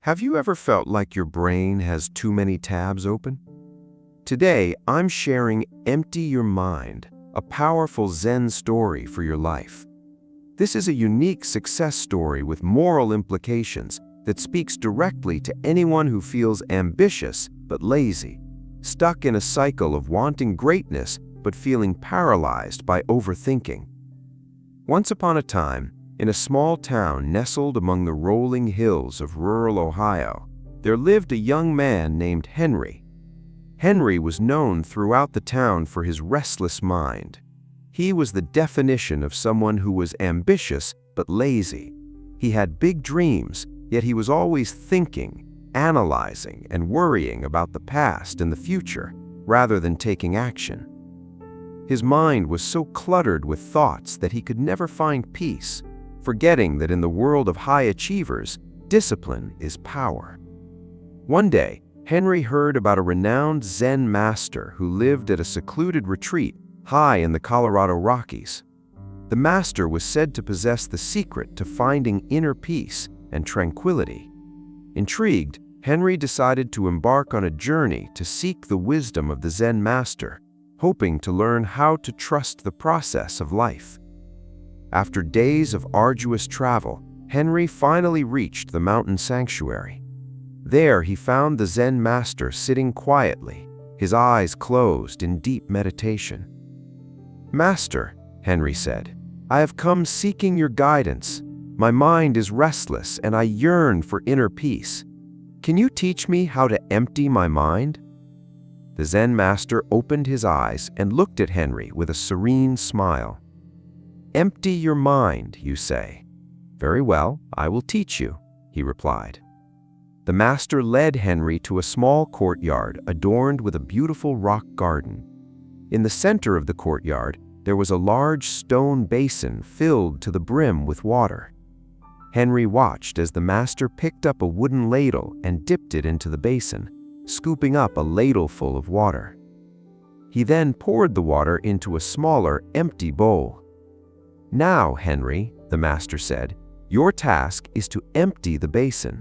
Have you ever felt like your brain has too many tabs open? Today, I'm sharing Empty Your Mind, a powerful Zen story for your life. This is a unique success story with moral implications that speaks directly to anyone who feels ambitious but lazy, stuck in a cycle of wanting greatness but feeling paralyzed by overthinking. Once upon a time, in a small town nestled among the rolling hills of rural Ohio, there lived a young man named Henry. Henry was known throughout the town for his restless mind. He was the definition of someone who was ambitious but lazy. He had big dreams, yet he was always thinking, analyzing, and worrying about the past and the future, rather than taking action. His mind was so cluttered with thoughts that he could never find peace, forgetting that in the world of high achievers, discipline is power. One day, Henry heard about a renowned Zen Master who lived at a secluded retreat high in the Colorado Rockies. The Master was said to possess the secret to finding inner peace and tranquility. Intrigued, Henry decided to embark on a journey to seek the wisdom of the Zen Master, hoping to learn how to trust the process of life. After days of arduous travel, Henry finally reached the mountain sanctuary. There he found the Zen Master sitting quietly, his eyes closed in deep meditation. "Master," Henry said, "I have come seeking your guidance. My mind is restless and I yearn for inner peace. Can you teach me how to empty my mind?" The Zen Master opened his eyes and looked at Henry with a serene smile. "Empty your mind, you say? Very well, I will teach you," he replied. The Master led Henry to a small courtyard adorned with a beautiful rock garden. In the center of the courtyard, there was a large stone basin filled to the brim with water. Henry watched as the Master picked up a wooden ladle and dipped it into the basin, scooping up a ladleful of water. He then poured the water into a smaller, empty bowl. "Now, Henry," the Master said, "your task is to empty the basin.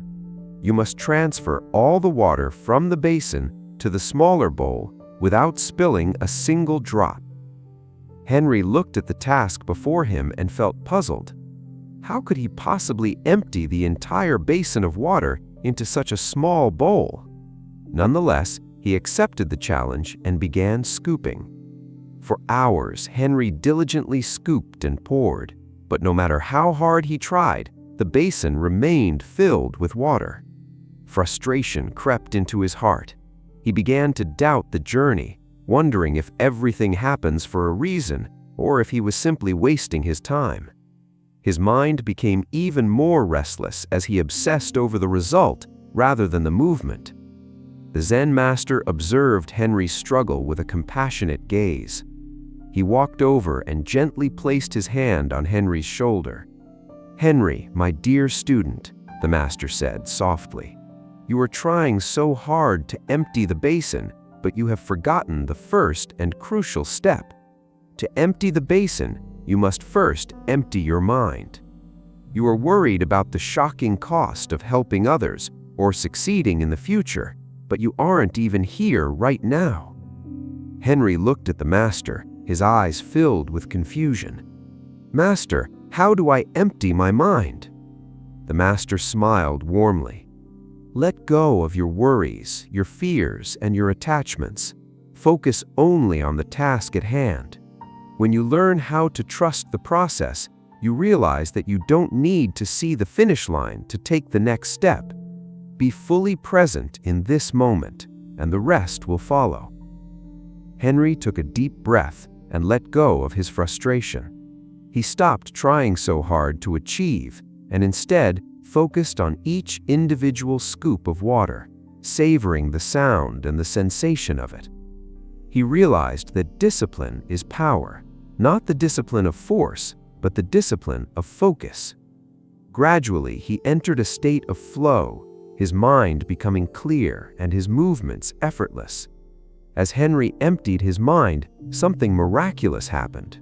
You must transfer all the water from the basin to the smaller bowl without spilling a single drop." Henry looked at the task before him and felt puzzled. How could he possibly empty the entire basin of water into such a small bowl? Nonetheless, he accepted the challenge and began scooping. For hours, Henry diligently scooped and poured, but no matter how hard he tried, the basin remained filled with water. Frustration crept into his heart. He began to doubt the journey, wondering if everything happens for a reason or if he was simply wasting his time. His mind became even more restless as he obsessed over the result rather than the movement. The Zen Master observed Henry's struggle with a compassionate gaze. He walked over and gently placed his hand on Henry's shoulder. "Henry, my dear student," the Master said softly, "you are trying so hard to empty the basin, but you have forgotten the first and crucial step. To empty the basin, you must first empty your mind. You are worried about the shocking cost of helping others or succeeding in the future, but you aren't even here right now." Henry looked at the Master, his eyes filled with confusion. "Master, how do I empty my mind?" The Master smiled warmly. "Let go of your worries, your fears, and your attachments. Focus only on the task at hand. When you learn how to trust the process, you realize that you don't need to see the finish line to take the next step. Be fully present in this moment, and the rest will follow." Henry took a deep breath and let go of his frustration. He stopped trying so hard to achieve and instead focused on each individual scoop of water, savoring the sound and the sensation of it. He realized that discipline is power, not the discipline of force, but the discipline of focus. Gradually, he entered a state of flow, his mind becoming clear and his movements effortless. As Henry emptied his mind, something miraculous happened.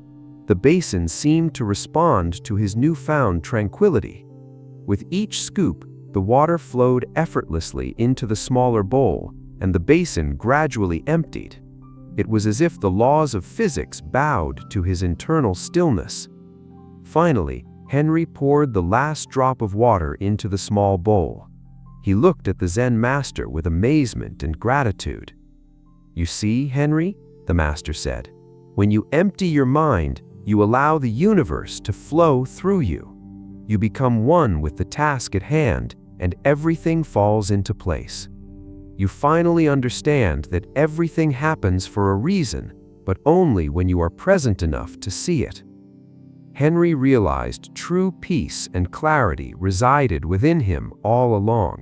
The basin seemed to respond to his newfound tranquility. With each scoop, the water flowed effortlessly into the smaller bowl, and the basin gradually emptied. It was as if the laws of physics bowed to his internal stillness. Finally, Henry poured the last drop of water into the small bowl. He looked at the Zen Master with amazement and gratitude. "You see, Henry," the Master said, "when you empty your mind, you allow the universe to flow through you. You become one with the task at hand, and everything falls into place. You finally understand that everything happens for a reason, but only when you are present enough to see it." Henry realized true peace and clarity resided within him all along.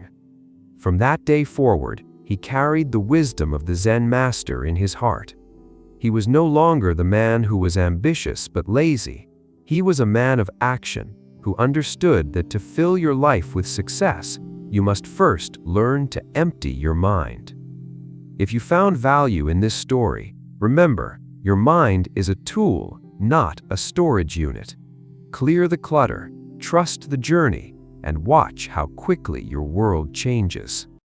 From that day forward, he carried the wisdom of the Zen Master in his heart. He was no longer the man who was ambitious but lazy. He was a man of action, who understood that to fill your life with success, you must first learn to empty your mind. If you found value in this story, remember, your mind is a tool, not a storage unit. Clear the clutter, trust the journey, and watch how quickly your world changes.